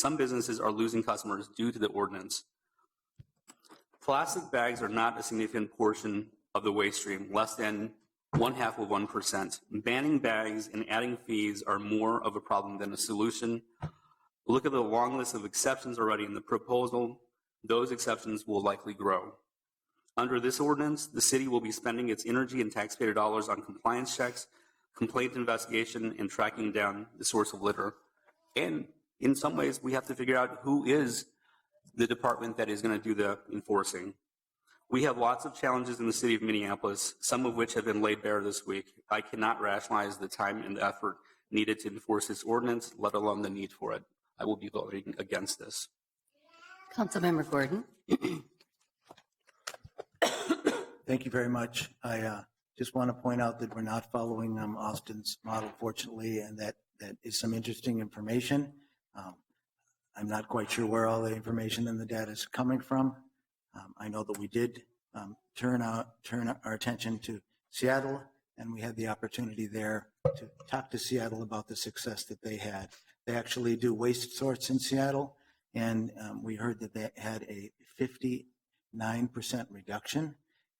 some businesses are losing customers due to the ordinance. Plastic bags are not a significant portion of the waste stream, less than 0.5%. Banning bags and adding fees are more of a problem than a solution. Look at the long list of exceptions already in the proposal. Those exceptions will likely grow. Under this ordinance, the city will be spending its energy and taxpayer dollars on compliance checks, complaint investigation, and tracking down the source of litter. And in some ways, we have to figure out who is the department that is going to do the enforcing. We have lots of challenges in the city of Minneapolis, some of which have been laid bare this week. I cannot rationalize the time and the effort needed to enforce this ordinance, let alone the need for it. I will be voting against this. Councilmember Gordon. Thank you very much. I just want to point out that we're not following Austin's model, fortunately, and that is some interesting information. I'm not quite sure where all the information and the data is coming from. I know that we did turn our attention to Seattle, and we had the opportunity there to talk to Seattle about the success that they had. They actually do waste sorts in Seattle, and we heard that they had a 59% reduction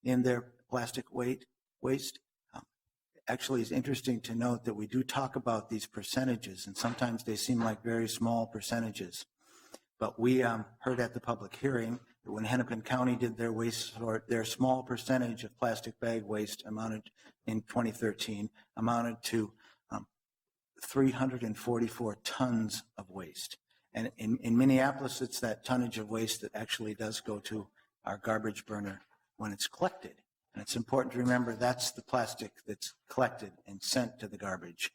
in their plastic waste. Actually, it's interesting to note that we do talk about these percentages, and sometimes they seem like very small percentages. But we heard at the public hearing that when Hennepin County did their waste sort, their small percentage of plastic bag waste amounted in 2013 amounted to 344 tons of waste. And in Minneapolis, it's that tonnage of waste that actually does go to our garbage burner when it's collected. And it's important to remember that's the plastic that's collected and sent to the garbage.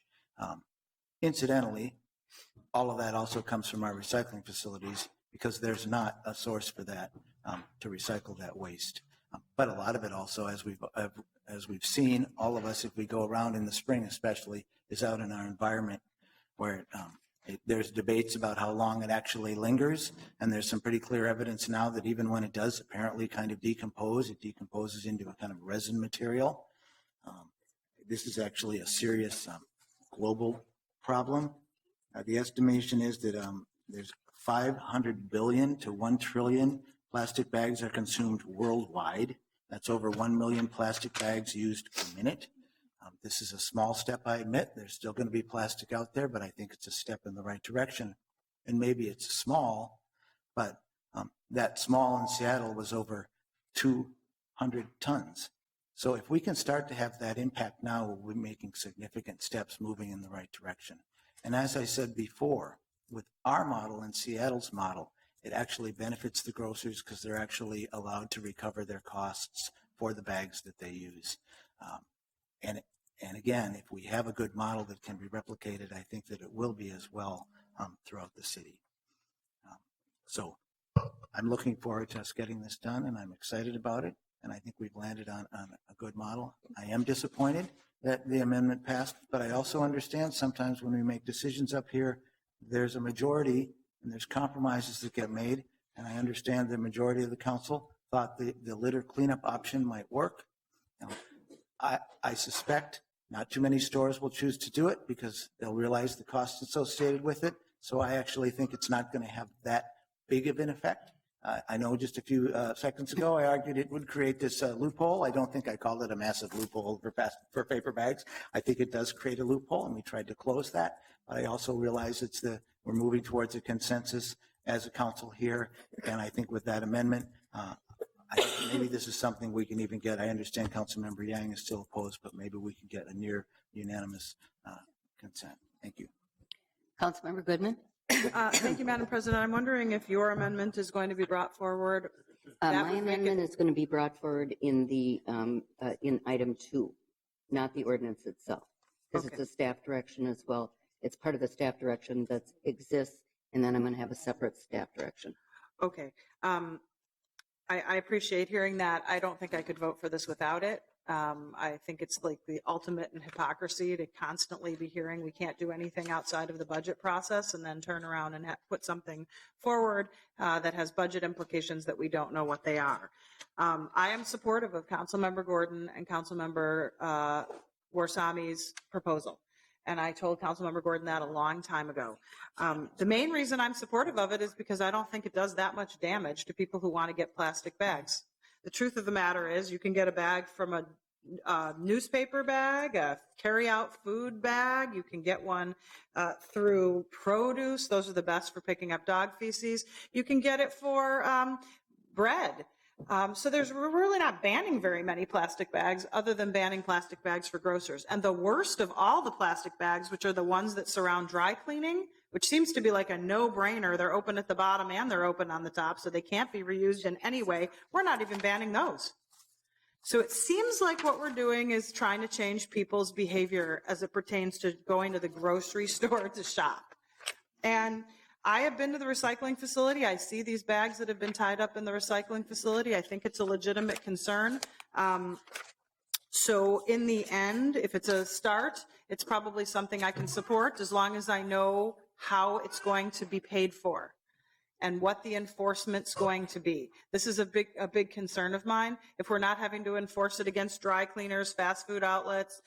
Incidentally, all of that also comes from our recycling facilities because there's not a source for that to recycle that waste. But a lot of it also, as we've seen, all of us, if we go around in the spring especially, is out in our environment where there's debates about how long it actually lingers, and there's some pretty clear evidence now that even when it does apparently kind of decompose, it decomposes into a kind of resin material. This is actually a serious global problem. The estimation is that there's 500 billion to 1 trillion plastic bags are consumed worldwide. That's over 1 million plastic bags used per minute. This is a small step, I admit. There's still going to be plastic out there, but I think it's a step in the right direction. And maybe it's small, but that small in Seattle was over 200 tons. So if we can start to have that impact now, we'll be making significant steps moving in the right direction. And as I said before, with our model and Seattle's model, it actually benefits the grocers because they're actually allowed to recover their costs for the bags that they use. And again, if we have a good model that can be replicated, I think that it will be as well throughout the city. So I'm looking forward to us getting this done, and I'm excited about it. And I think we've landed on a good model. I am disappointed that the amendment passed, but I also understand sometimes when we make decisions up here, there's a majority and there's compromises that get made. And I understand the majority of the council thought the litter cleanup option might work. Now, I suspect not too many stores will choose to do it because they'll realize the costs associated with it. So I actually think it's not going to have that big of an effect. I know just a few seconds ago I argued it would create this loophole. I don't think I called it a massive loophole for paper bags. I think it does create a loophole, and we tried to close that. But I also realize we're moving towards a consensus as a council here, and I think with that amendment, I think maybe this is something we can even get. I understand Councilmember Yang is still opposed, but maybe we can get a near unanimous consent. Thank you. Councilmember Goodman. Thank you, Madam President. I'm wondering if your amendment is going to be brought forward. My amendment is going to be brought forward in the in item 2, not the ordinance itself, because it's a staff direction as well. It's part of the staff direction that exists, and then I'm going to have a separate staff direction. Okay. I appreciate hearing that. I don't think I could vote for this without it. I think it's like the ultimate in hypocrisy to constantly be hearing we can't do anything outside of the budget process and then turn around and put something forward that has budget implications that we don't know what they are. I am supportive of Councilmember Gordon and Councilmember Warsami's proposal. And I told Councilmember Gordon that a long time ago. The main reason I'm supportive of it is because I don't think it does that much damage to people who want to get plastic bags. The truth of the matter is you can get a bag from a newspaper bag, a carry-out food bag. You can get one through produce. Those are the best for picking up dog feces. You can get it for bread. So we're really not banning very many plastic bags other than banning plastic bags for grocers. And the worst of all the plastic bags, which are the ones that surround dry cleaning, which seems to be like a no-brainer. They're open at the bottom and they're open on the top, so they can't be reused in any way. We're not even banning those. So it seems like what we're doing is trying to change people's behavior as it pertains to going to the grocery store to shop. And I have been to the recycling facility. I see these bags that have been tied up in the recycling facility. I think it's a legitimate concern. So in the end, if it's a start, it's probably something I can support as long as I know how it's going to be paid for and what the enforcement's going to be. This is a big concern of mine. If we're not having to enforce it against dry cleaners, fast food outlets,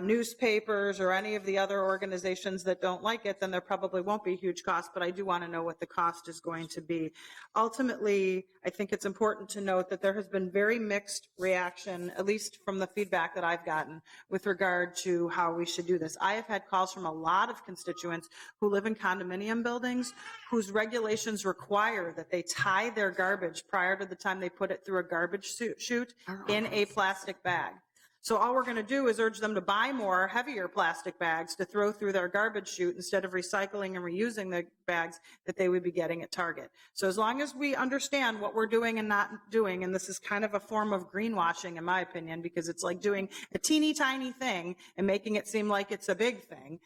newspapers, or any of the other organizations that don't like it, then there probably won't be a huge cost, but I do want to know what the cost is going to be. Ultimately, I think it's important to note that there has been very mixed reaction, at least from the feedback that I've gotten, with regard to how we should do this. I have had calls from a lot of constituents who live in condominium buildings whose regulations require that they tie their garbage prior to the time they put it through a garbage chute in a plastic bag. So all we're going to do is urge them to buy more heavier plastic bags to throw through their garbage chute instead of recycling and reusing the bags that they would be getting at Target. So as long as we understand what we're doing and not doing, and this is kind of a form of greenwashing in my opinion, because it's like doing a teeny tiny thing and making it seem like it's a big thing,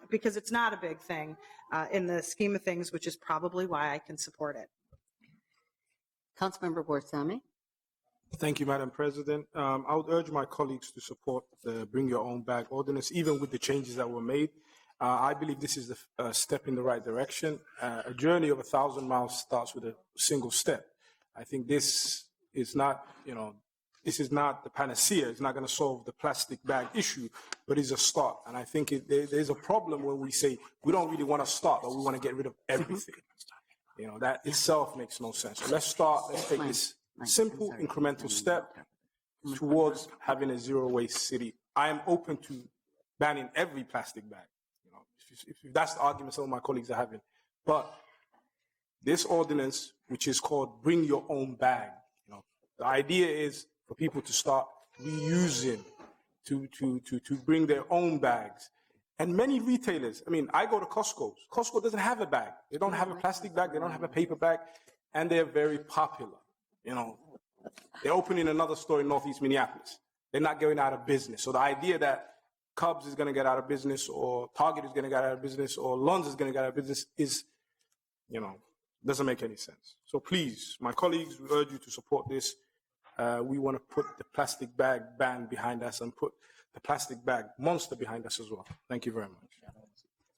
because it's not a big thing in the scheme of things, which is probably why I can support it. Councilmember Borsami. Thank you, Madam President. I would urge my colleagues to support the Bring Your Own Bag ordinance, even with the changes that were made. I believe this is a step in the right direction. A journey of 1,000 miles starts with a single step. I think this is not, this is not the panacea. It's not going to solve the plastic bag issue, but it's a start. And I think there's a problem when we say we don't really want to start, but we want to get rid of everything. That itself makes no sense. So let's start. Let's take this simple incremental step towards having a zero waste city. I am open to banning every plastic bag. If that's the argument some of my colleagues are having. But this ordinance, which is called Bring Your Own Bag, the idea is for people to start reusing, to bring their own bags. And many retailers, I go to Costco. Costco doesn't have a bag. They don't have a plastic bag. They don't have a paper bag. And they're very popular. They're opening another store in Northeast Minneapolis. They're not going out of business. So the idea that Cubs is going to get out of business or Target is going to get out of business or Lund's is going to get out of business is, doesn't make any sense. So please, my colleagues, we urge you to support this. We want to put the plastic bag ban behind us and put the plastic bag monster behind us as well. Thank you very much.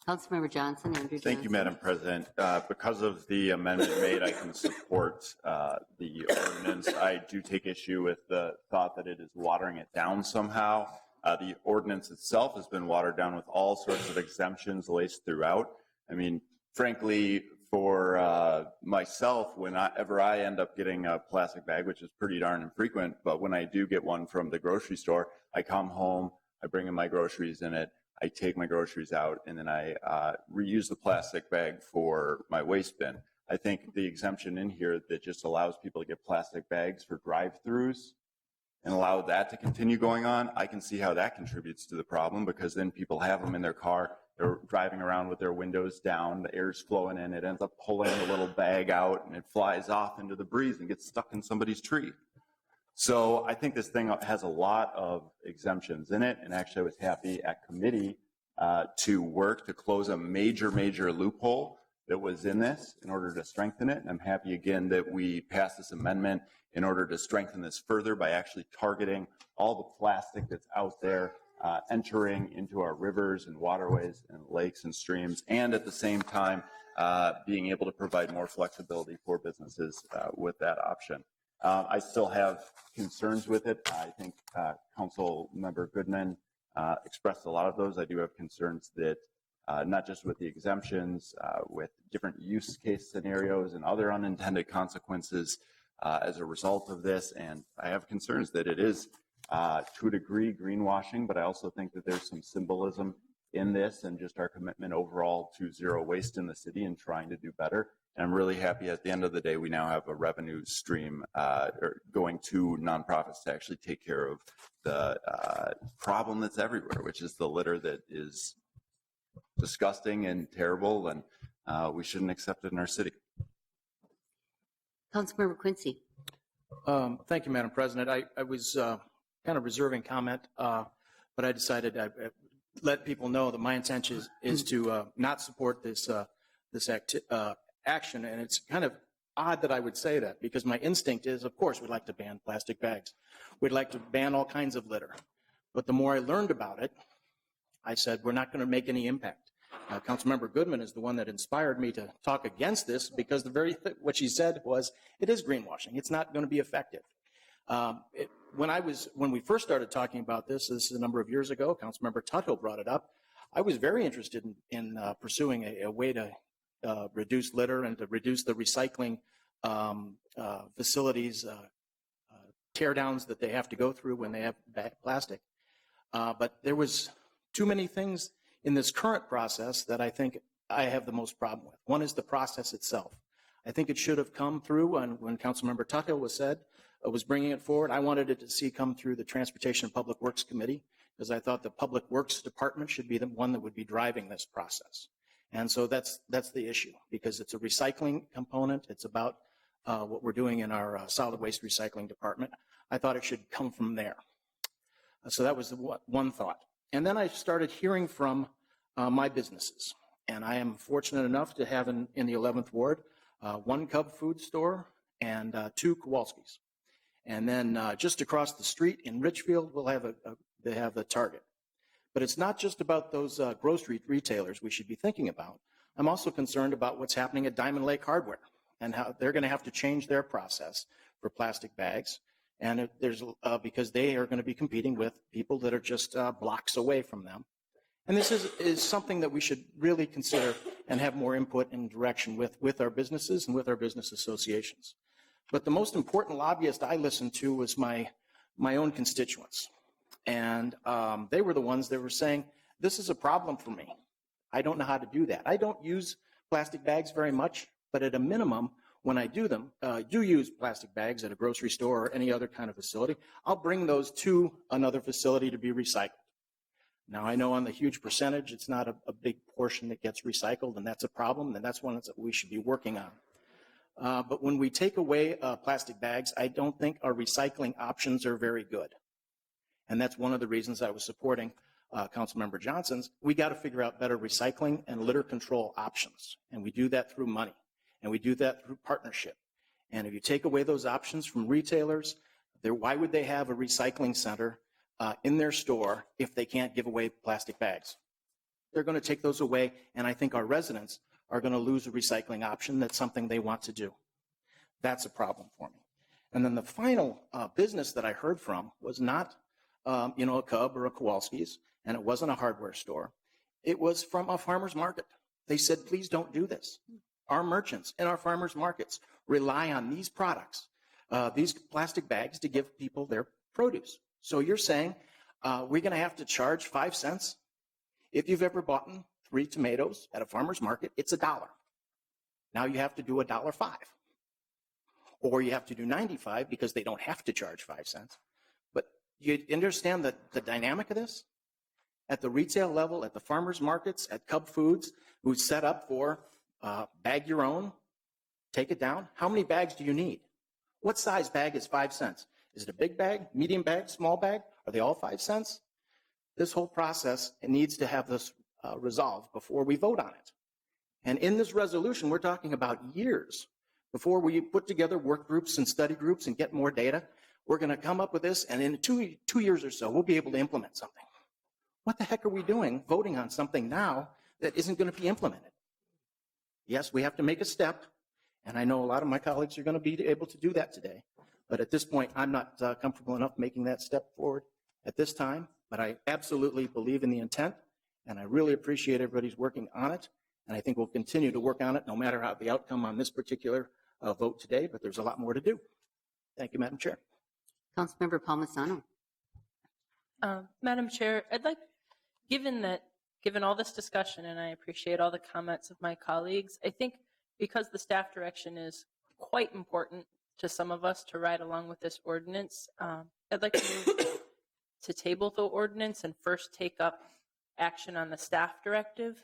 Councilmember Johnson, Andrew Johnson. Thank you, Madam President. Because of the amendment made, I can support the ordinance. I do take issue with the thought that it is watering it down somehow. The ordinance itself has been watered down with all sorts of exemptions laced throughout. Frankly, for myself, whenever I end up getting a plastic bag, which is pretty darn infrequent, but when I do get one from the grocery store, I come home, I bring in my groceries in it, I take my groceries out, and then I reuse the plastic bag for my waste bin. I think the exemption in here that just allows people to get plastic bags for drive-throughs and allow that to continue going on, I can see how that contributes to the problem, because then people have them in their car, they're driving around with their windows down, the air's flowing in, it ends up pulling the little bag out, and it flies off into the breeze and gets stuck in somebody's tree. So I think this thing has a lot of exemptions in it, and actually I was happy at committee to work to close a major loophole that was in this in order to strengthen it. And I'm happy again that we passed this amendment in order to strengthen this further by actually targeting all the plastic that's out there entering into our rivers and waterways and lakes and streams, and at the same time being able to provide more flexibility for businesses with that option. I still have concerns with it. I think Council Member Goodman expressed a lot of those. I do have concerns that not just with the exemptions, with different use case scenarios and other unintended consequences as a result of this. And I have concerns that it is, to a degree, greenwashing, but I also think that there's some symbolism in this and just our commitment overall to zero waste in the city and trying to do better. And I'm really happy at the end of the day, we now have a revenue stream going to nonprofits to actually take care of the problem that's everywhere, which is the litter that is disgusting and terrible, and we shouldn't accept it in our city. Councilmember Quincy. Thank you, Madam President. I was kind of reserving comment, but I decided I'd let people know that my intention is to not support this action. And it's kind of odd that I would say that, because my instinct is, of course, we'd like to ban plastic bags. We'd like to ban all kinds of litter. But the more I learned about it, I said, we're not going to make any impact. Councilmember Goodman is the one that inspired me to talk against this, because what she said was, it is greenwashing. It's not going to be effective. When we first started talking about this is a number of years ago, Councilmember Tuthill brought it up. I was very interested in pursuing a way to reduce litter and to reduce the recycling facilities teardowns that they have to go through when they have plastic. But there was too many things in this current process that I think I have the most problem with. One is the process itself. I think it should have come through when Councilmember Tuthill was bringing it forward. I wanted it to see come through the Transportation and Public Works Committee, because I thought the Public Works Department should be the one that would be driving this process. And so that's the issue, because it's a recycling component. It's about what we're doing in our solid waste recycling department. I thought it should come from there. So that was one thought. And then I started hearing from my businesses. And I am fortunate enough to have in the 11th Ward, one Cub food store and two Kowalski's. And then just across the street in Richfield, they have a Target. But it's not just about those grocery retailers we should be thinking about. I'm also concerned about what's happening at Diamond Lake Hardware and how they're going to have to change their process for plastic bags. And because they are going to be competing with people that are just blocks away from them. And this is something that we should really consider and have more input and direction with our businesses and with our business associations. But the most important lobbyist I listened to was my own constituents. And they were the ones that were saying, this is a problem for me. I don't know how to do that. I don't use plastic bags very much, but at a minimum, when I do use plastic bags at a grocery store or any other kind of facility, I'll bring those to another facility to be recycled. Now, I know on the huge percentage, it's not a big portion that gets recycled, and that's a problem, and that's one that we should be working on. But when we take away plastic bags, I don't think our recycling options are very good. And that's one of the reasons I was supporting Councilmember Johnson's. We got to figure out better recycling and litter control options. And we do that through money. And we do that through partnership. And if you take away those options from retailers, why would they have a recycling center in their store if they can't give away plastic bags? They're going to take those away, and I think our residents are going to lose a recycling option. That's something they want to do. That's a problem for me. And then the final business that I heard from was not a Cub or a Kowalski's, and it wasn't a hardware store. It was from a farmer's market. They said, please don't do this. Our merchants and our farmers markets rely on these products, these plastic bags, to give people their produce. So you're saying we're going to have to charge 5 cents? If you've ever bought 3 tomatoes at a farmer's market, it's $1. Now you have to do $1.05. Or you have to do 95 because they don't have to charge 5 cents. But you understand the dynamic of this? At the retail level, at the farmers markets, at Cub Foods, who's set up for bag your own, take it down. How many bags do you need? What size bag is 5 cents? Is it a big bag, medium bag, small bag? Are they all 5 cents? This whole process, it needs to have this resolved before we vote on it. And in this resolution, we're talking about years before we put together work groups and study groups and get more data. We're going to come up with this, and in two years or so, we'll be able to implement something. What the heck are we doing voting on something now that isn't going to be implemented? Yes, we have to make a step, and I know a lot of my colleagues are going to be able to do that today. But at this point, I'm not comfortable enough making that step forward at this time. But I absolutely believe in the intent, and I really appreciate everybody's working on it. And I think we'll continue to work on it no matter how the outcome on this particular vote today, but there's a lot more to do. Thank you, Madam Chair. Councilmember Palmisano. Madam Chair, I'd like, given all this discussion, and I appreciate all the comments of my colleagues, I think because the staff direction is quite important to some of us to ride along with this ordinance, I'd like to move to table the ordinance and first take up action on the staff directive,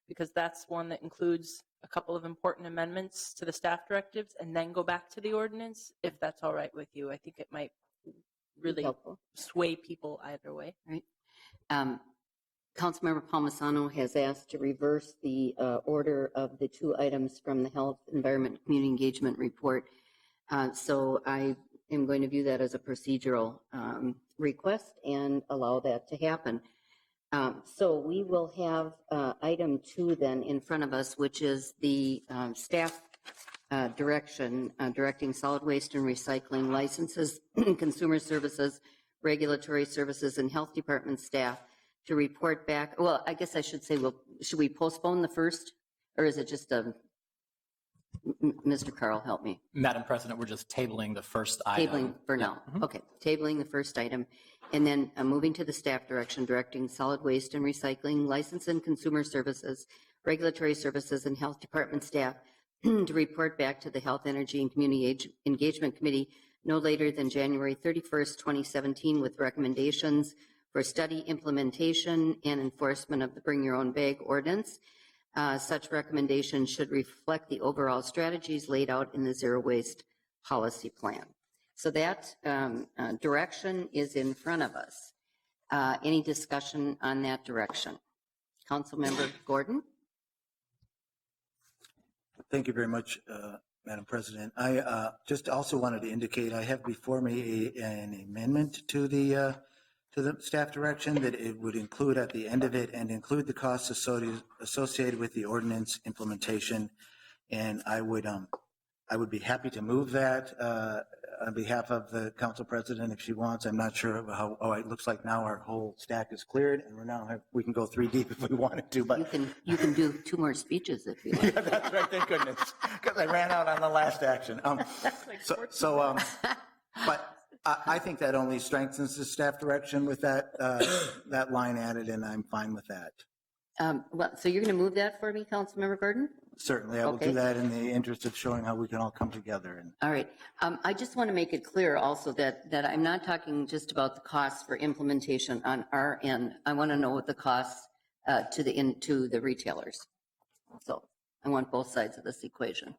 because that's one that includes a couple of important amendments to the staff directives, and then go back to the ordinance, if that's all right with you. I think it might really Helpful. sway people either way. Right. Councilmember Palmisano has asked to reverse the order of the two items from the Health, Environment, and Community Engagement Report. So I am going to view that as a procedural request and allow that to happen. So we will have item 2 then in front of us, which is the staff direction, directing solid waste and recycling licenses, consumer services, regulatory services, and health department staff to report back. Well, I guess I should say, well, should we postpone the first, or is it just Mr. Carl, help me. Madam President, we're just tabling the first item. Tabling for now. Okay, tabling the first item. And then moving to the staff direction, directing solid waste and recycling, license and consumer services, regulatory services, and health department staff to report back to the Health, Energy, and Community Engagement Committee no later than January 31st, 2017, with recommendations for study, implementation, and enforcement of the Bring Your Own Bag ordinance. Such recommendations should reflect the overall strategies laid out in the Zero Waste Policy Plan. So that direction is in front of us. Any discussion on that direction? Councilmember Gordon? Thank you very much, Madam President. I just also wanted to indicate I have before me an amendment to the staff direction that it would include at the end of it and include the costs associated with the ordinance implementation. And I would be happy to move that on behalf of the council president if she wants. I'm not sure how, it looks like now our whole stack is cleared and we can go 3 deep if we wanted to, but. You can do 2 more speeches if you want. Yeah, that's right, thank goodness, because I ran out on the last action. But I think that only strengthens the staff direction with that line added, and I'm fine with that. Well, so you're going to move that for me, Councilmember Gordon? Certainly, I will do that in the interest of showing how we can all come together. All right. I just want to make it clear also that I'm not talking just about the costs for implementation on our end. I want to know what the costs to the retailers. So I want both sides of this equation.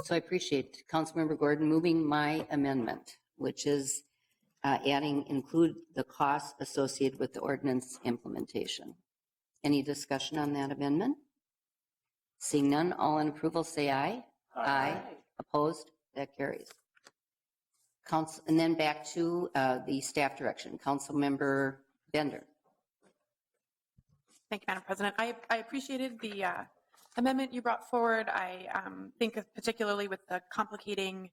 So I appreciate Councilmember Gordon moving my amendment, which is include the costs associated with the ordinance implementation. Any discussion on that amendment? Seeing none, all in approval say aye. Aye. Opposed? That carries. And then back to the staff direction. Councilmember Bender. Thank you, Madam President. I appreciated the amendment you brought forward. I think particularly with the complicating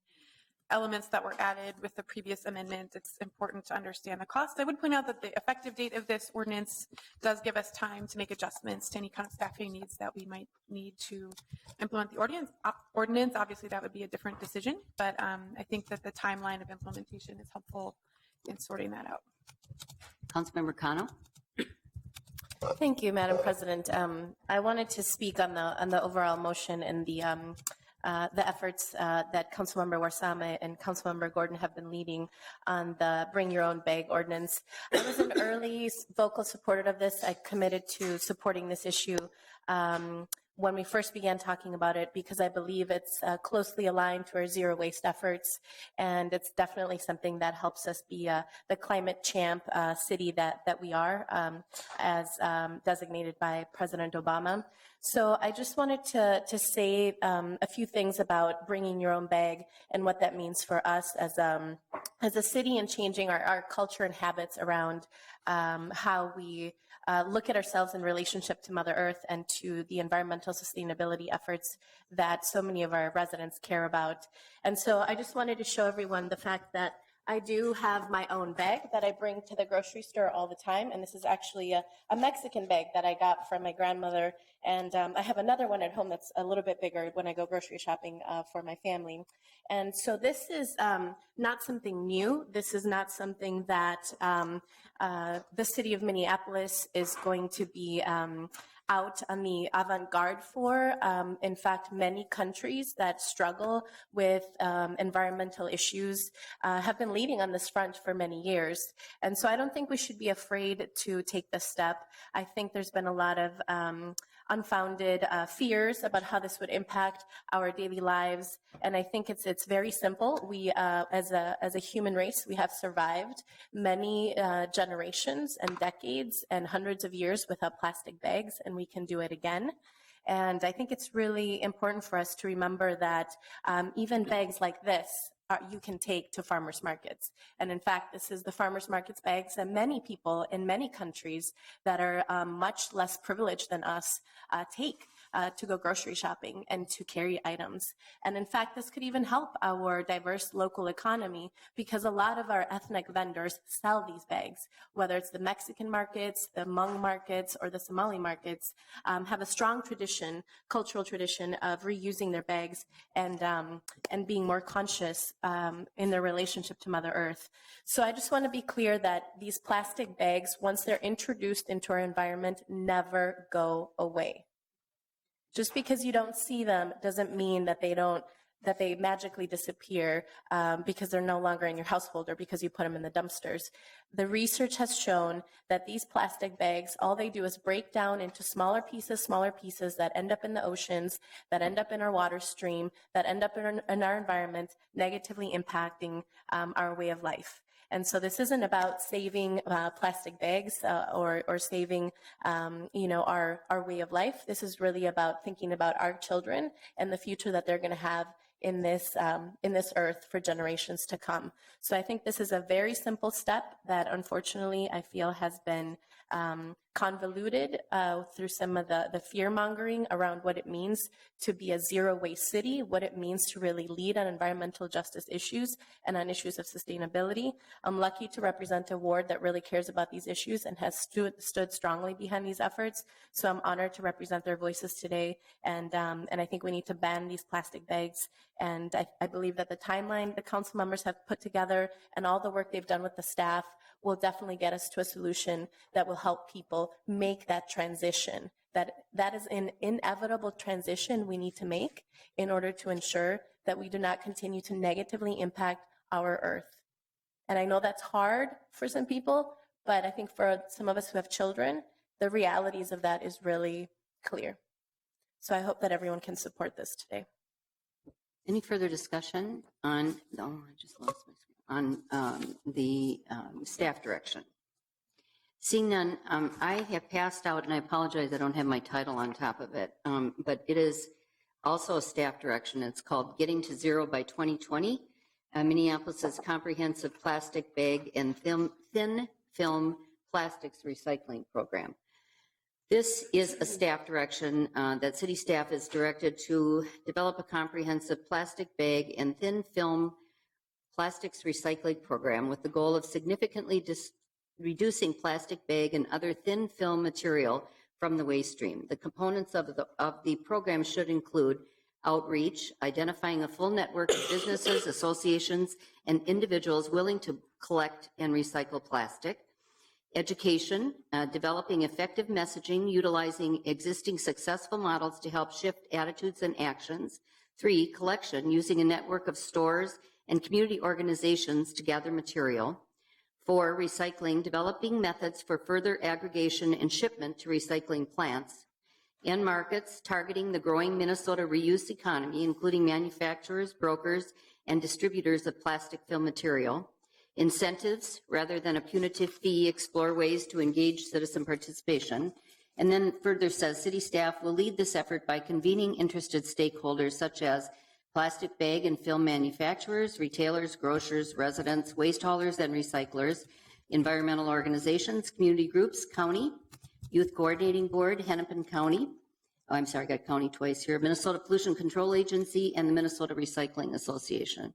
elements that were added with the previous amendment, it's important to understand the cost. I would point out that the effective date of this ordinance does give us time to make adjustments to any kind of staffing needs that we might need to implement the ordinance. Obviously, that would be a different decision, but I think that the timeline of implementation is helpful in sorting that out. Councilmember Cano. Thank you, Madam President. I wanted to speak on the overall motion and the efforts that Councilmember Warsame and Councilmember Gordon have been leading on the Bring Your Own Bag ordinance. I was an early vocal supporter of this. I committed to supporting this issue when we first began talking about it, because I believe it's closely aligned to our zero waste efforts, and it's definitely something that helps us be the climate champ city that we are, as designated by President Obama. So I just wanted to say a few things about bringing your own bag and what that means for us as a city, and changing our culture and habits around how we look at ourselves in relationship to Mother Earth and to the environmental sustainability efforts that so many of our residents care about. And so I just wanted to show everyone the fact that I do have my own bag that I bring to the grocery store all the time, and this is actually a Mexican bag that I got from my grandmother, and I have another one at home that's a little bit bigger when I go grocery shopping for my family. And so this is not something new. This is not something that the city of Minneapolis is going to be out on the avant-garde for. In fact, many countries that struggle with environmental issues have been leading on this front for many years. And so I don't think we should be afraid to take this step. I think there's been a lot of unfounded fears about how this would impact our daily lives. And I think it's very simple. We, as a human race, we have survived many generations and decades and hundreds of years without plastic bags, and we can do it again. And I think it's really important for us to remember that even bags like this you can take to farmers markets. And in fact, this is the farmers markets bags that many people in many countries that are much less privileged than us take to go grocery shopping and to carry items. And in fact, this could even help our diverse local economy because a lot of our ethnic vendors sell these bags, whether it's the Mexican markets, the Hmong markets, or the Somali markets, have a strong tradition, cultural tradition of reusing their bags and being more conscious in their relationship to Mother Earth. So I just want to be clear that these plastic bags, once they're introduced into our environment, never go away. Just because you don't see them doesn't mean that they magically disappear because they're no longer in your household or because you put them in the dumpsters. The research has shown that these plastic bags, all they do is break down into smaller pieces that end up in the oceans, that end up in our water stream, that end up in our environment, negatively impacting our way of life. And so this isn't about saving plastic bags or saving, our way of life. This is really about thinking about our children and the future that they're going to have in this earth for generations to come. So I think this is a very simple step that unfortunately I feel has been convoluted through some of the fear-mongering around what it means to be a zero-waste city, what it means to really lead on environmental justice issues and on issues of sustainability. I'm lucky to represent a ward that really cares about these issues and has stood strongly behind these efforts. So I'm honored to represent their voices today, and I think we need to ban these plastic bags. And I believe that the timeline the council members have put together and all the work they've done with the staff will definitely get us to a solution that will help people make that transition. That is an inevitable transition we need to make in order to ensure that we do not continue to negatively impact our earth. And I know that's hard for some people, but I think for some of us who have children, the realities of that is really clear. So I hope that everyone can support this today. Any further discussion on, the staff direction? Seeing none, I have passed out, and I apologize, I don't have my title on top of it, but it is also a staff direction. It's called Getting to Zero by 2020, Minneapolis's comprehensive plastic bag and thin film plastics recycling program. This is a staff direction that city staff is directed to develop a comprehensive plastic bag and thin film plastics recycling program with the goal of significantly reducing plastic bag and other thin film material from the waste stream. The components of the program should include outreach, identifying a full network of businesses, associations, and individuals willing to collect and recycle plastic, education, developing effective messaging, utilizing existing successful models to help shift attitudes and actions. 3, collection, using a network of stores and community organizations to gather material. 4, recycling, developing methods for further aggregation and shipment to recycling plants. And markets, targeting the growing Minnesota reuse economy, including manufacturers, brokers, and distributors of plastic film material. Incentives, rather than a punitive fee, explore ways to engage citizen participation. And then further says, city staff will lead this effort by convening interested stakeholders such as plastic bag and film manufacturers, retailers, grocers, residents, waste haulers and recyclers, environmental organizations, community groups, county, youth coordinating board, Hennepin County, I got county twice here, Minnesota Pollution Control Agency, and the Minnesota Recycling Association.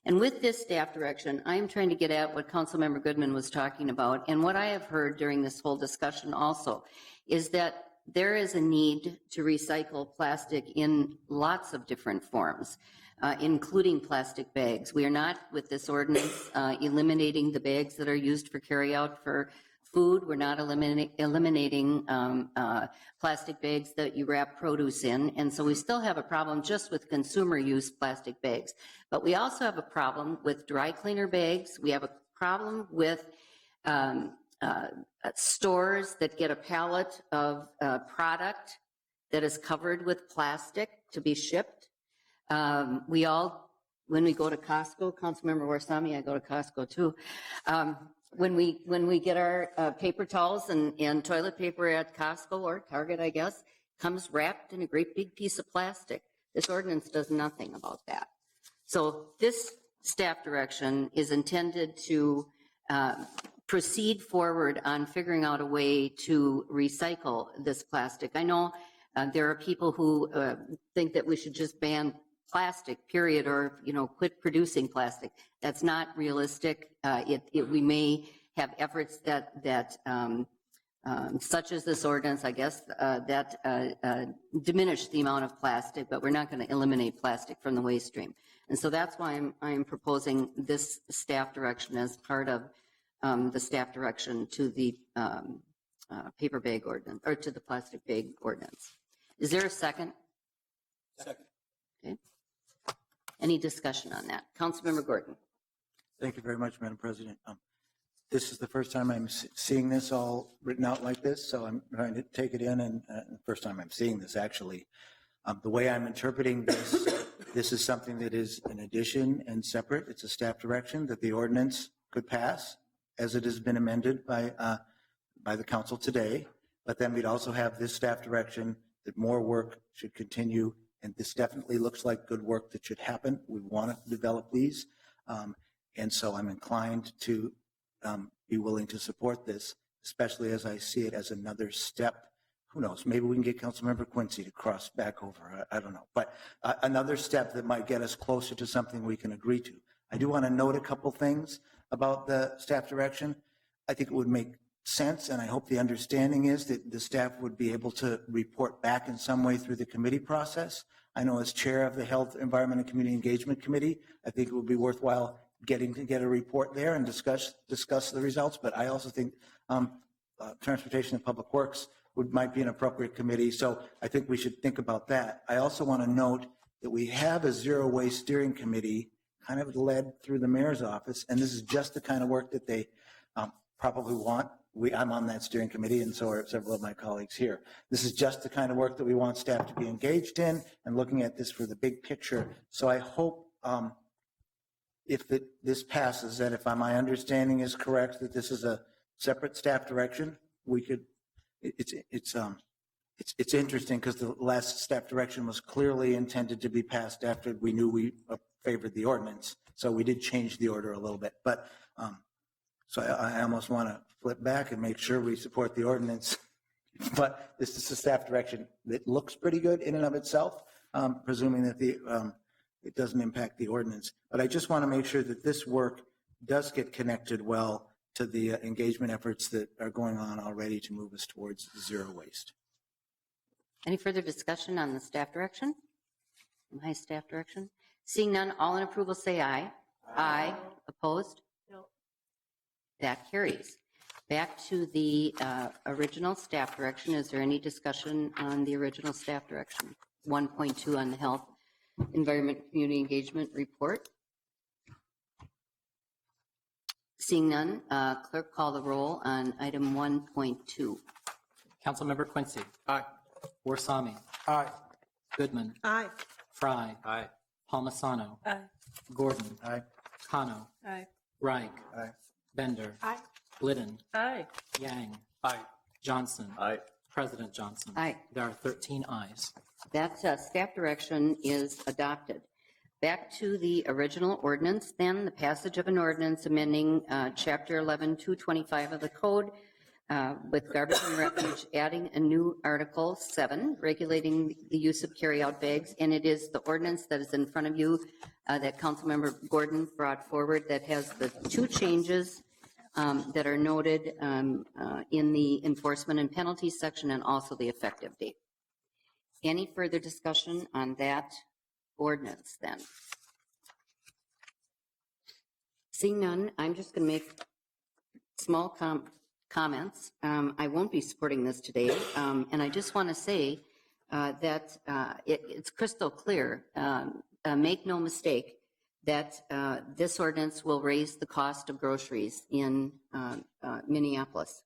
And with this staff direction, I am trying to get at what Councilmember Goodman was talking about, and what I have heard during this whole discussion also, is that there is a need to recycle plastic in lots of different forms, including plastic bags. We are not, with this ordinance, eliminating the bags that are used for carryout for food. We're not eliminating plastic bags that you wrap produce in. And so we still have a problem just with consumer use plastic bags. But we also have a problem with dry cleaner bags. We have a problem with stores that get a pallet of product that is covered with plastic to be shipped. When we go to Costco, Councilmember Warsami, I go to Costco too. When we get our paper towels and toilet paper at Costco or Target, I guess, comes wrapped in a great big piece of plastic. This ordinance does nothing about that. So this staff direction is intended to proceed forward on figuring out a way to recycle this plastic. I know there are people who think that we should just ban plastic, period, or, quit producing plastic. That's not realistic. We may have efforts that such as this ordinance, I guess, that diminish the amount of plastic, but we're not going to eliminate plastic from the waste stream. And so that's why I'm proposing this staff direction as part of the staff direction to the paper bag ordinance, or to the plastic bag ordinance. Is there a second? Second. Okay. Any discussion on that? Councilmember Gordon. Thank you very much, Madam President. This is the first time I'm seeing this all written out like this, so I'm trying to take it in, and the first time I'm seeing this, actually. The way I'm interpreting this, this is something that is an addition and separate. It's a staff direction that the ordinance could pass, as it has been amended by the council today. But then we'd also have this staff direction that more work should continue, and this definitely looks like good work that should happen. We want to develop these. And so I'm inclined to be willing to support this, especially as I see it as another step. Who knows? Maybe we can get Councilmember Quincy to cross back over. I don't know. But another step that might get us closer to something we can agree to. I do want to note a couple things about the staff direction. I think it would make sense, and I hope the understanding is that the staff would be able to report back in some way through the committee process. I know as chair of the Health, Environment, and Community Engagement Committee, I think it would be worthwhile getting to get a report there and discuss the results. But I also think Transportation and Public Works might be an appropriate committee. So I think we should think about that. I also want to note that we have a zero waste steering committee kind of led through the mayor's office, and this is just the kind of work that they probably want. I'm on that steering committee, and so are several of my colleagues here. This is just the kind of work that we want staff to be engaged in and looking at this for the big picture. So I hope if this passes, that if my understanding is correct, that this is a separate staff direction, we could, it's interesting because the last staff direction was clearly intended to be passed after we knew we favored the ordinance. So we did change the order a little bit, but so I almost want to flip back and make sure we support the ordinance. But this is a staff direction that looks pretty good in and of itself, presuming that it doesn't impact the ordinance. But I just want to make sure that this work does get connected well to the engagement efforts that are going on already to move us towards zero waste. Any further discussion on the staff direction? My staff direction? Seeing none, all in approval say aye. Aye. Opposed? No. That carries. Back to the original staff direction. Is there any discussion on the original staff direction? 1.2 on the Health, Environment, Community Engagement Report. Seeing none, clerk call the roll on item 1.2. Councilmember Quincy. Aye. Warsami. Aye. Goodman. Aye. Fry. Aye. Palmisano. Aye. Gordon. Aye. Kano. Aye. Reich. Aye. Bender. Aye. Glidden. Aye. Yang. Aye. Johnson. Aye. President Johnson. Aye. There are 13 ayes. That staff direction is adopted. Back to the original ordinance, then, the passage of an ordinance amending Chapter 11, 225 of the Code with garbage and refuge, adding a new Article 7, regulating the use of carryout bags. And it is the ordinance that is in front of you that Councilmember Gordon brought forward that has the two changes that are noted in the enforcement and penalties section and also the effective date. Any further discussion on that ordinance then? Seeing none, I'm just going to make small comments. I won't be supporting this today, and I just want to say that it's crystal clear. Make no mistake that this ordinance will raise the cost of groceries in Minneapolis.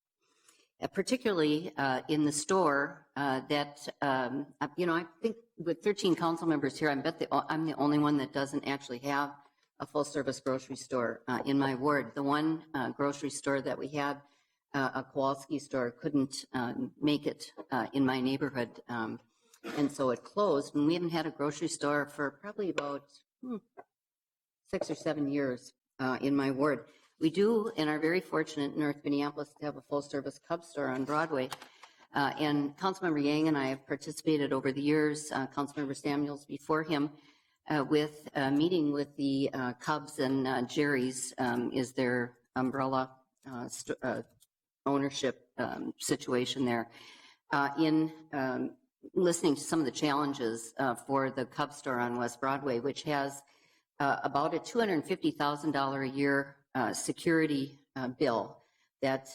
Particularly in the store that, I think with 13 council members here, I bet I'm the only one that doesn't actually have a full-service grocery store in my ward. The one grocery store that we had, a Kowalski store, couldn't make it in my neighborhood, and so it closed. And we haven't had a grocery store for probably about 6 or 7 years in my ward. We do and are very fortunate in North Minneapolis to have a full-service Cub store on Broadway. And Councilmember Yang and I have participated over the years, Councilmember Samuels before him, with meeting with the Cubs, and Jerry's is their umbrella ownership situation there. In listening to some of the challenges for the Cub store on West Broadway, which has about a $250,000 a year security bill that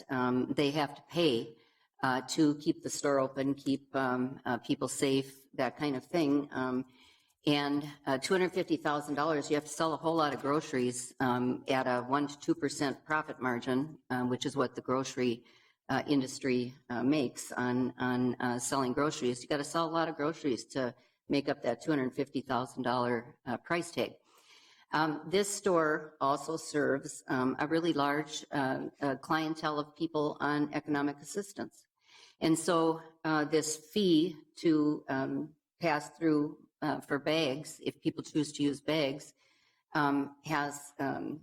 they have to pay to keep the store open, keep people safe, that kind of thing. And $250,000, you have to sell a whole lot of groceries at a 1% to 2% profit margin, which is what the grocery industry makes on selling groceries. You got to sell a lot of groceries to make up that $250,000 price tag. This store also serves a really large clientele of people on economic assistance. And so this fee to pass through for bags, if people choose to use bags, has, what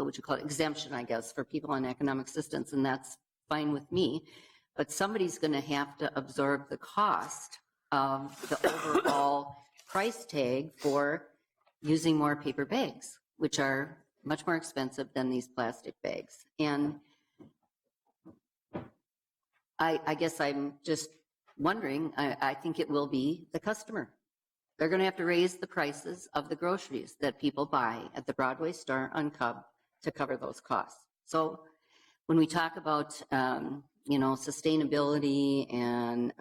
would you call it, exemption, I guess, for people on economic assistance, and that's fine with me. But somebody's going to have to absorb the cost of the overall price tag for using more paper bags, which are much more expensive than these plastic bags. And I guess I'm just wondering, I think it will be the customer. They're going to have to raise the prices of the groceries that people buy at the Broadway store on Cub to cover those costs. So when we talk about, sustainability and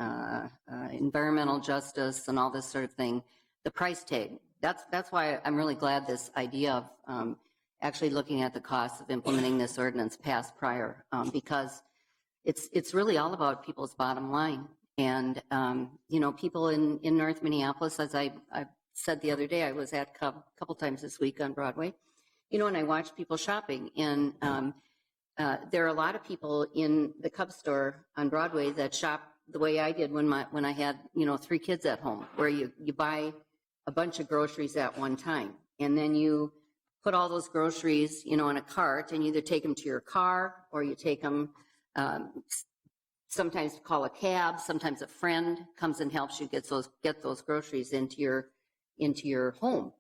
environmental justice and all this sort of thing, the price tag, that's why I'm really glad this idea of actually looking at the costs of implementing this ordinance passed prior, because it's really all about people's bottom line. And, people in North Minneapolis, as I said the other day, I was at Cub a couple times this week on Broadway, and I watched people shopping. And there are a lot of people in the Cub store on Broadway that shop the way I did when I had, 3 kids at home, where you buy a bunch of groceries at one time. And then you put all those groceries, in a cart, and you either take them to your car or you take them, sometimes call a cab, sometimes a friend comes and helps you get those groceries into your home.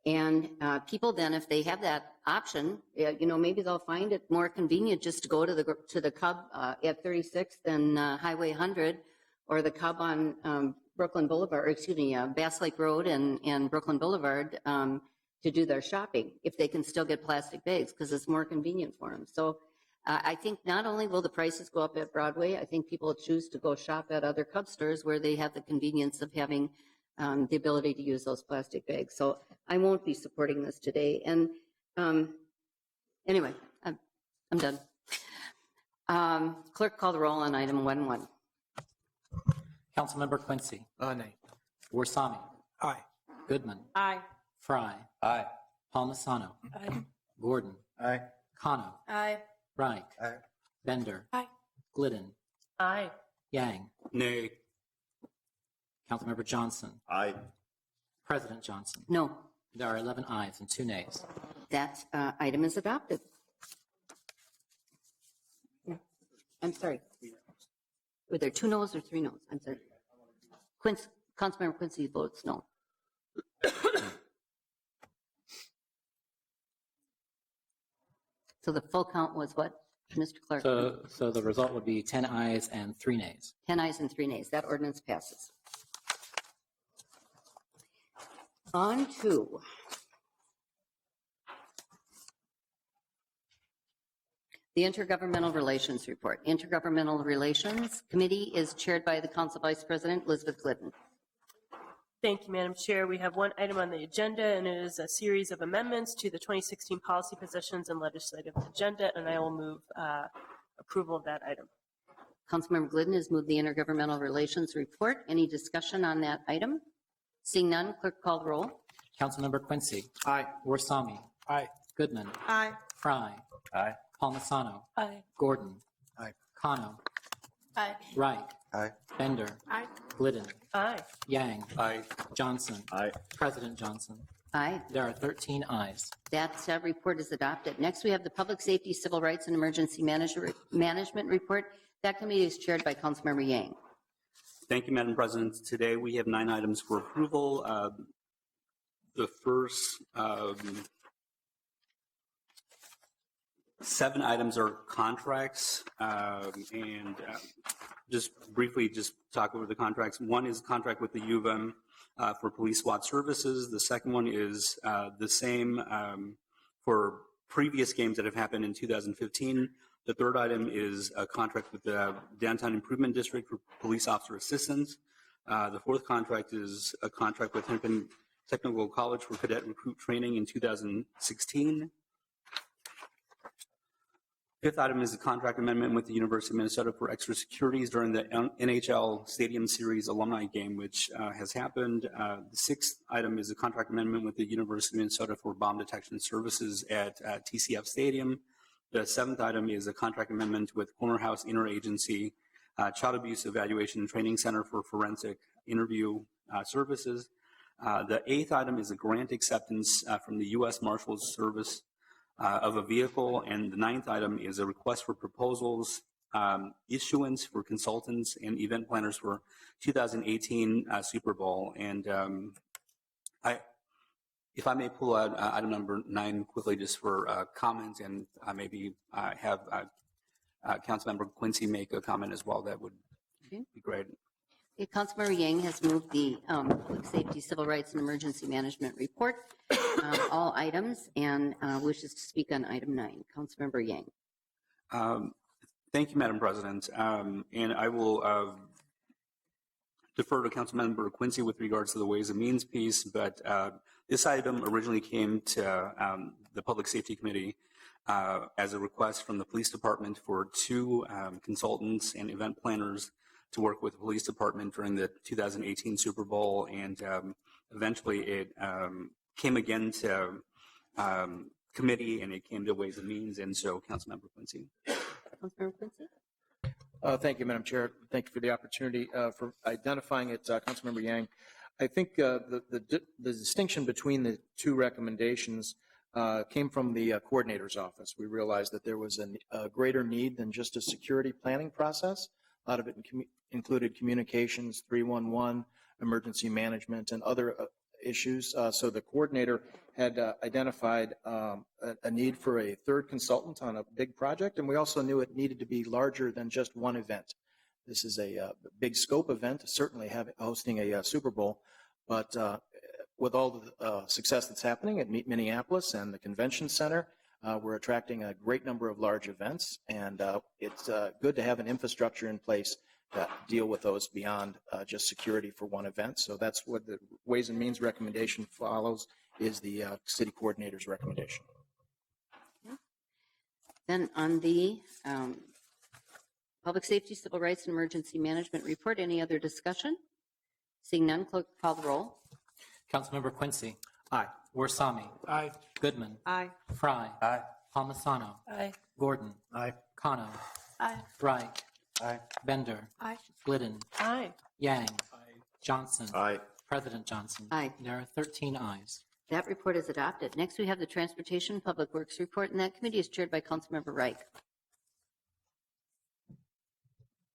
And people then, if they have that option, maybe they'll find it more convenient just to go to the Cub at 36th and Highway 100, or the Cub on Brooklyn Boulevard, Bass Lake Road and Brooklyn Boulevard to do their shopping, if they can still get plastic bags, because it's more convenient for them. So I think not only will the prices go up at Broadway, I think people will choose to go shop at other Cub stores where they have the convenience of having the ability to use those plastic bags. So I won't be supporting this today. And anyway, I'm done. Clerk, call the roll on item 1-1. Councilmember Quincy. Nay. Warsami. Aye. Goodman. Aye. Fry. Aye. Palmisano. Aye. Gordon. Aye. Kano. Aye. Reich. Aye. Bender. Aye. Glidden. Aye. Yang. Nay. Councilmember Johnson. Aye. President Johnson. No, There are 11 ayes and 2 nays. that item is adopted. I'm sorry. Were there 2 noes or 3 noes? I'm sorry. Councilmember Quincy votes no. So the full count was what, Mr. Clerk? So the result would be 10 ayes and 3 nays. 10 ayes and 3 nays. That ordinance passes. On to the Intergovernmental Relations Report. Intergovernmental Relations Committee is chaired by the Council Vice President, Elizabeth Glidden. Thank you, Madam Chair. We have one item on the agenda, and it is a series of amendments to the 2016 policy positions and legislative agenda, and I will move approval of that item. Councilmember Glidden has moved the Intergovernmental Relations Report. Any discussion on that item? Seeing none, clerk call the roll. Councilmember Quincy. Aye. Warsame. Aye. Goodman. Aye. Fry. Aye. Palmisano. Aye. Gordon. Aye. Kano. Aye. Reich. Aye. Bender. Aye. Glidden. Aye. Yang. Aye. Johnson. Aye. President Johnson. Aye. There are 13 ayes. That report is adopted. Next, we have the Public Safety, Civil Rights, and Emergency Management Report. That committee is chaired by Councilmember Yang. Thank you, Madam President. Today we have 9 items for approval. The first 7 items are contracts, and just briefly just talk over the contracts. One is a contract with the U of M for police SWAT services. The second one is the same for previous games that have happened in 2015. The third item is a contract with the Downtown Improvement District for police officer assistance. The fourth contract is a contract with Hennepin Technical College for cadet recruit training in 2016. Fifth item is a contract amendment with the University of Minnesota for extra securities during the NHL Stadium Series alumni game, which has happened. The sixth item is a contract amendment with the University of Minnesota for bomb detection services at TCF Stadium. The seventh item is a contract amendment with Corner House Interagency Child Abuse Evaluation and Training Center for Forensic Interview Services. The eighth item is a grant acceptance from the U.S. Marshals Service of a vehicle, and the ninth item is a request for proposals, issuance for consultants and event planners for 2018 Super Bowl. And if I may pull out item number 9 quickly just for comment, and maybe have Councilmember Quincy make a comment as well, that would be great. Okay, Councilmember Yang has moved the Public Safety, Civil Rights, and Emergency Management Report, all items, and wishes to speak on item 9. Councilmember Yang. Thank you, Madam President. And I will defer to Councilmember Quincy with regards to the Ways and Means piece, but this item originally came to the Public Safety Committee as a request from the Police Department for 2 consultants and event planners to work with the Police Department during the 2018 Super Bowl, and eventually it came again to committee, and it came to Ways and Means, and so Councilmember Quincy. Councilmember Quincy? Thank you, Madam Chair. Thank you for the opportunity for identifying it, Councilmember Yang. I think the distinction between the 2 recommendations came from the coordinator's office. We realized that there was a greater need than just a security planning process. A lot of it included communications, 311, emergency management, and other issues. So the coordinator had identified a need for a 3rd consultant on a big project, and we also knew it needed to be larger than just one event. This is a big scope event, certainly hosting a Super Bowl, but with all the success that's happening at Minneapolis and the convention center, we're attracting a great number of large events, and it's good to have an infrastructure in place that deal with those beyond just security for one event. So that's what the Ways and Means recommendation follows, is the city coordinator's recommendation. Then on the Public Safety, Civil Rights, and Emergency Management Report, any other discussion? Seeing none, clerk call the roll. Councilmember Quincy. Aye. Warsame. Aye. Goodman. Aye. Fry. Aye. Palmisano. Aye. Gordon. Aye. Kano. Aye. Reich. Aye. Bender. Aye. Glidden. Aye. Yang. Johnson. Aye. President Johnson. Aye. There are 13 ayes. That report is adopted. Next, we have the Transportation Public Works Report, and that committee is chaired by Councilmember Reich.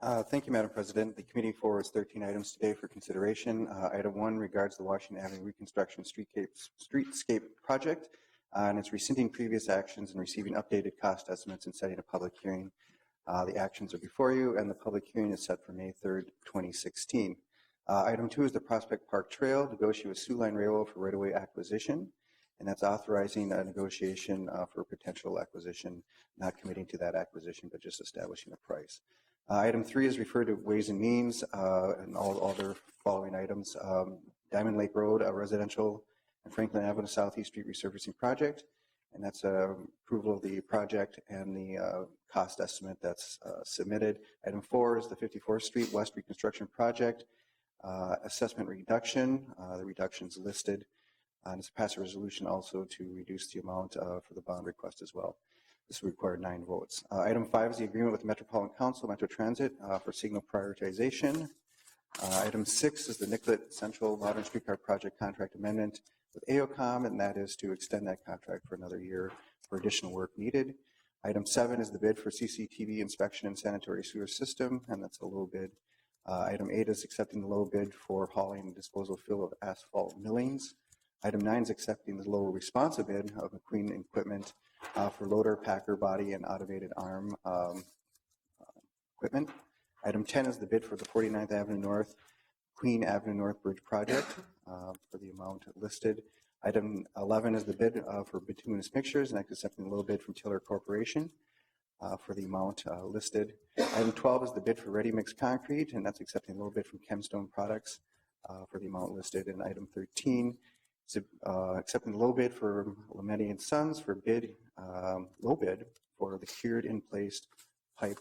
Thank you, Madam President. The committee forwards 13 items today for consideration. Item 1 regards the Washington Avenue Reconstruction Streetscape Project, and it's rescinding previous actions and receiving updated cost estimates and setting a public hearing. The actions are before you, and the public hearing is set for May 3rd, 2016. Item 2 is the Prospect Park Trail, negotiate with Sioux Line Railroad for right-of-way acquisition, and that's authorizing a negotiation for potential acquisition, not committing to that acquisition, but just establishing a price. Item 3 is referred to Ways and Means and all other following items. Diamond Lake Road, a residential, and Franklin Avenue Southeast Street resurfacing project, and that's approval of the project and the cost estimate that's submitted. Item 4 is the 54th Street West reconstruction project, assessment reduction. The reduction's listed, and it's passed a resolution also to reduce the amount for the bond request as well. This required 9 votes. Item 5 is the agreement with the Metropolitan Council, Metro Transit, for signal prioritization. Item 6 is the Nicollet Central Modern Streetcar Project contract amendment with AOCOM, and that is to extend that contract for another year for additional work needed. Item 7 is the bid for CCTV inspection and sanitary sewer system, and that's a low bid. Item 8 is accepting the low bid for hauling and disposal fill of asphalt millings. Item 9 is accepting the low responsive bid of McQueen Equipment for loader, packer, body, and automated arm equipment. Item 10 is the bid for the 49th Avenue North, Queen Avenue North Bridge project for the amount listed. Item 11 is the bid for bituminous mixtures, and that's accepting the low bid from Tiller Corporation for the amount listed. Item 12 is the bid for ready mix concrete, and that's accepting the low bid from Chemstone Products for the amount listed. And item 13 is accepting the low bid for Lametti and Sons for low bid for the cured in place pipe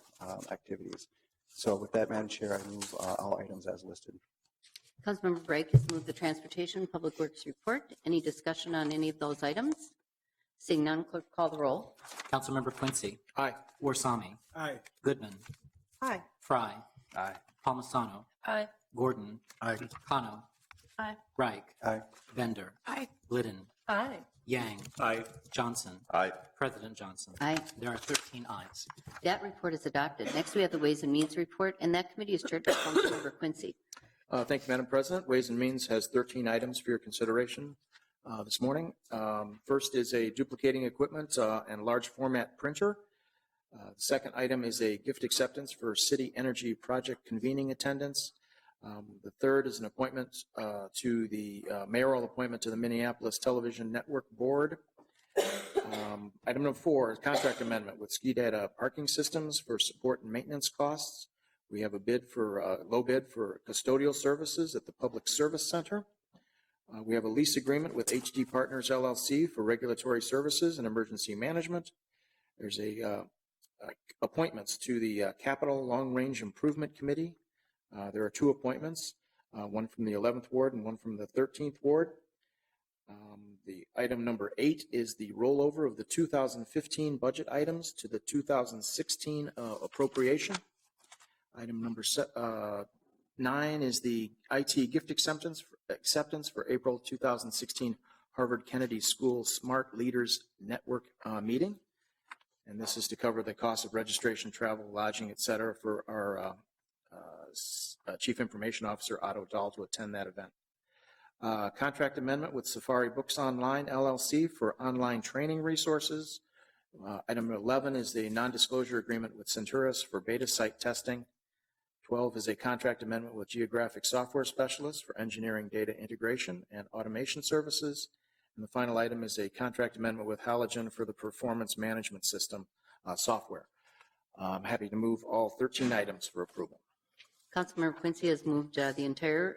activities. So with that, Madam Chair, I move all items as listed. Councilmember Bragg has moved the Transportation and Public Works report. Any discussion on any of those items? Seeing none, clerk call the roll. Councilmember Quincy. Aye. Warsame. Aye. Goodman. Aye. Fry. Aye. Palmisano. Aye. Gordon. Aye. Kano. Aye. Reich. Aye. Bender. Aye. Glidden. Aye. Yang. Aye. Johnson. Aye. President Johnson. Aye. There are 13 ayes. That report is adopted. Next, we have the Ways and Means report, and that committee is chaired by Councilmember Quincy. Thank you, Madam President. Ways and Means has 13 items for your consideration this morning. First is a duplicating equipment and large format printer. The second item is a gift acceptance for city energy project convening attendance. The third is an appointment to the mayoral appointment to the Minneapolis Television Network Board. Item number 4 is contract amendment with Ski Data Parking Systems for support and maintenance costs. We have a bid for low bid for custodial services at the Public Service Center. We have a lease agreement with HD Partners LLC for regulatory services and emergency management. There's appointments to the Capital Long Range Improvement Committee. There are 2 appointments, one from the 11th Ward and one from the 13th Ward. The item number 8 is the rollover of the 2015 budget items to the 2016 appropriation. Item number 9 is the IT gift acceptance for April 2016 Harvard Kennedy School Smart Leaders Network meeting. And this is to cover the cost of registration, travel, lodging, et cetera, for our Chief Information Officer, Otto Dahl, to attend that event. Contract amendment with Safari Books Online, LLC for online training resources. Item 11 is the non-disclosure agreement with Centurus for beta site testing. 12 is a contract amendment with Geographic Software Specialists for engineering data integration and automation services. And the final item is a contract amendment with Halogen for the performance management system software. I'm happy to move all 13 items for approval. Councilmember Quincy has moved the entire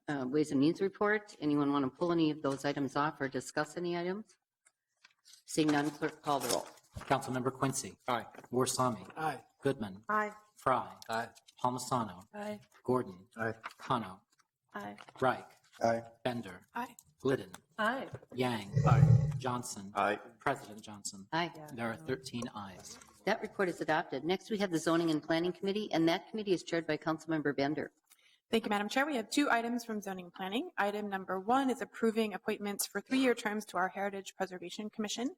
Ways and Means report. Anyone want to pull any of those items off or discuss any items? Seeing none, clerk call the roll. Councilmember Quincy. Aye. Warsame. Aye. Goodman. Aye. Fry. Aye. Palmisano. Aye. Gordon. Aye. Kano. Aye. Reich. Aye. Bender. Aye. Glidden. Aye. Yang. Johnson. Aye. President Johnson. Aye. There are 13 ayes. That report is adopted. Next, we have the Zoning and Planning Committee, and that committee is chaired by Councilmember Bender. Thank you, Madam Chair. We have 2 items from Zoning and Planning. Item number 1 is approving appointments for 3-year terms to our Heritage Preservation Commission.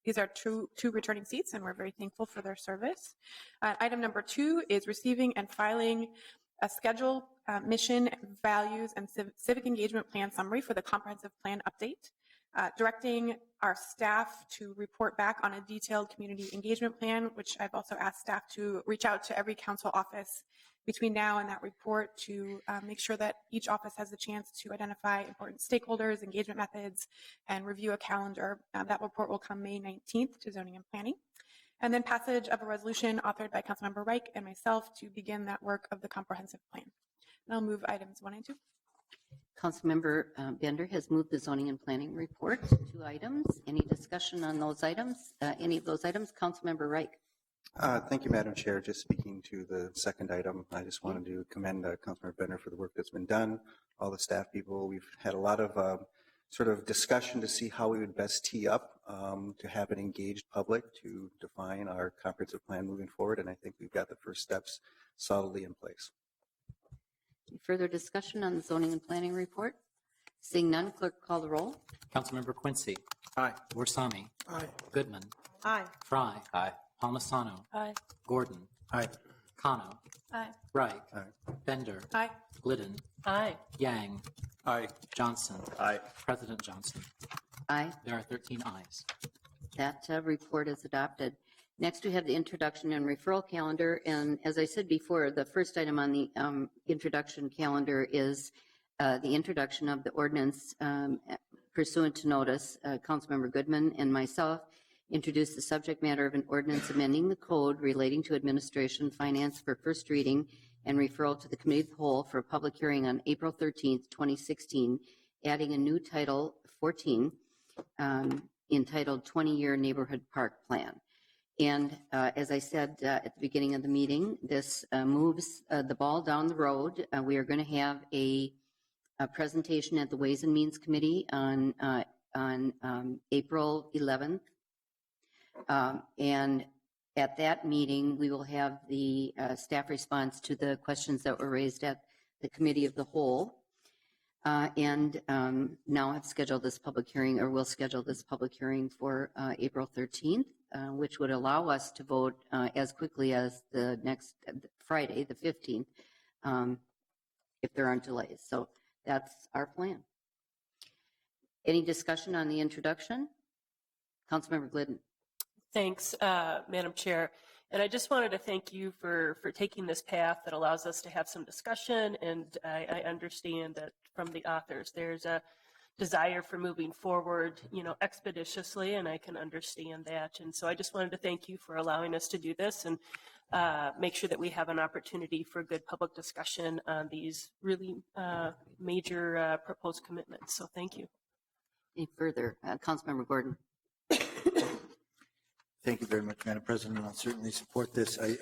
These are two returning seats, and we're very thankful for their service. Item number 2 is receiving and filing a schedule, mission, values, and civic engagement plan summary for the comprehensive plan update. Directing our staff to report back on a detailed community engagement plan, which I've also asked staff to reach out to every council office between now and that report to make sure that each office has the chance to identify important stakeholders, engagement methods, and review a calendar. That report will come May 19th to Zoning and Planning. And then passage of a resolution authored by Councilmember Reich and myself to begin that work of the comprehensive plan. And I'll move items 1 and 2. Councilmember Bender has moved the zoning and planning report, 2 items. Any discussion on those items? Any of those items? Councilmember Reich. Thank you, Madam Chair. Just speaking to the second item, I just wanted to commend Councilmember Bender for the work that's been done, all the staff people. We've had a lot of sort of discussion to see how we would best tee up to have an engaged public to define our comprehensive plan moving forward, and I think we've got the first steps solidly in place. Any further discussion on the zoning and planning report? Seeing none, clerk call the roll. Councilmember Quincy. Aye. Warsame. Aye. Goodman. Aye. Fry. Aye. Palmisano. Aye. Gordon. Aye. Kano. Aye. Reich. Aye. Bender. Aye. Glidden. Aye. Yang. Aye. Johnson. Aye. President Johnson. Aye. There are 13 ayes. That report is adopted. Next, we have the introduction and referral calendar. And as I said before, the first item on the introduction calendar is the introduction of the ordinance pursuant to notice. Councilmember Goodman and myself introduced the subject matter of an ordinance amending the code relating to administration finance for first reading and referral to the Committee of the Whole for a public hearing on April 13th, 2016, adding a new Title 14 entitled 20-Year Neighborhood Park Plan. And as I said at the beginning of the meeting, this moves the ball down the road. We are going to have a presentation at the Ways and Means Committee on April 11th. And at that meeting, we will have the staff response to the questions that were raised at the Committee of the Whole. And now I've scheduled this public hearing, or will schedule this public hearing for April 13th, which would allow us to vote as quickly as the next Friday, the 15th, if there aren't delays. So that's our plan. Any discussion on the introduction? Councilmember Glidden. Thanks, Madam Chair. And I just wanted to thank you for taking this path that allows us to have some discussion. And I understand that from the authors, there's a desire for moving forward, expeditiously, and I can understand that. And so I just wanted to thank you for allowing us to do this and make sure that we have an opportunity for good public discussion on these really major proposed commitments. So thank you. Any further? Councilmember Gordon. Thank you very much, Madam President. I'll certainly support this. I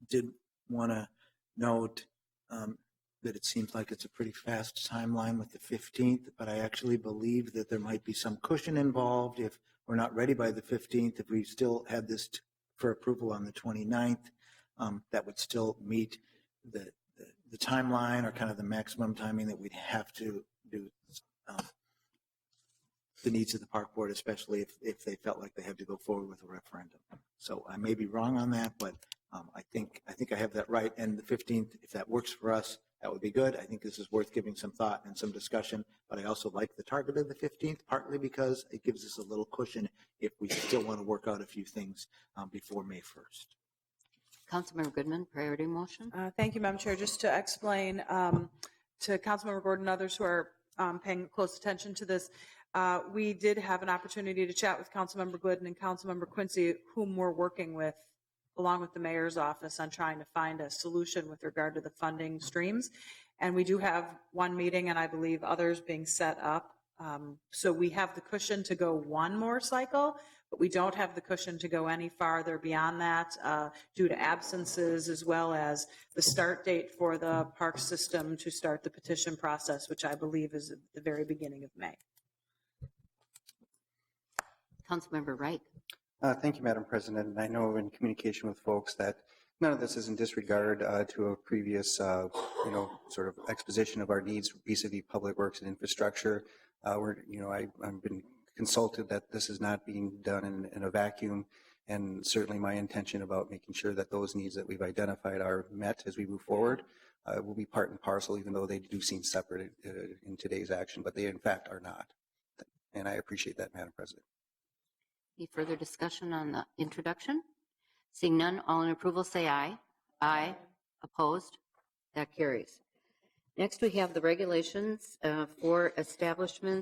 did want to note that it seems like it's a pretty fast timeline with the 15th, but I actually believe that there might be some cushion involved if we're not ready by the 15th. If we still had this for approval on the 29th, that would still meet the timeline or kind of the maximum timing that we'd have to do the needs of the park board, especially if they felt like they had to go forward with a referendum. So I may be wrong on that, but I think I have that right. And the 15th, if that works for us, that would be good. I think this is worth giving some thought and some discussion, but I also like the target of the 15th, partly because it gives us a little cushion if we still want to work out a few things before May 1st. Councilmember Goodman, priority motion. Thank you, Madam Chair. Just to explain to Councilmember Gordon and others who are paying close attention to this, we did have an opportunity to chat with Councilmember Glidden and Councilmember Quincy, whom we're working with, along with the mayor's office, on trying to find a solution with regard to the funding streams. And we do have one meeting, and I believe others being set up. So we have the cushion to go one more cycle, but we don't have the cushion to go any farther beyond that due to absences, as well as the start date for the park system to start the petition process, which I believe is at the very beginning of May. Councilmember Wright. Thank you, Madam President. And I know in communication with folks that None of this is in disregard to a previous, sort of exposition of our needs vis-a-vis public works and infrastructure. I've been consulted that this is not being done in a vacuum, and certainly my intention about making sure that those needs that we've identified are met as we move forward will be part and parcel, even though they do seem separate in today's action, but they in fact are not. And I appreciate that, Madam President. Any further discussion on the introduction? Seeing none, all in approval say aye. Aye. Opposed? That carries. Next, we have the regulations for establishment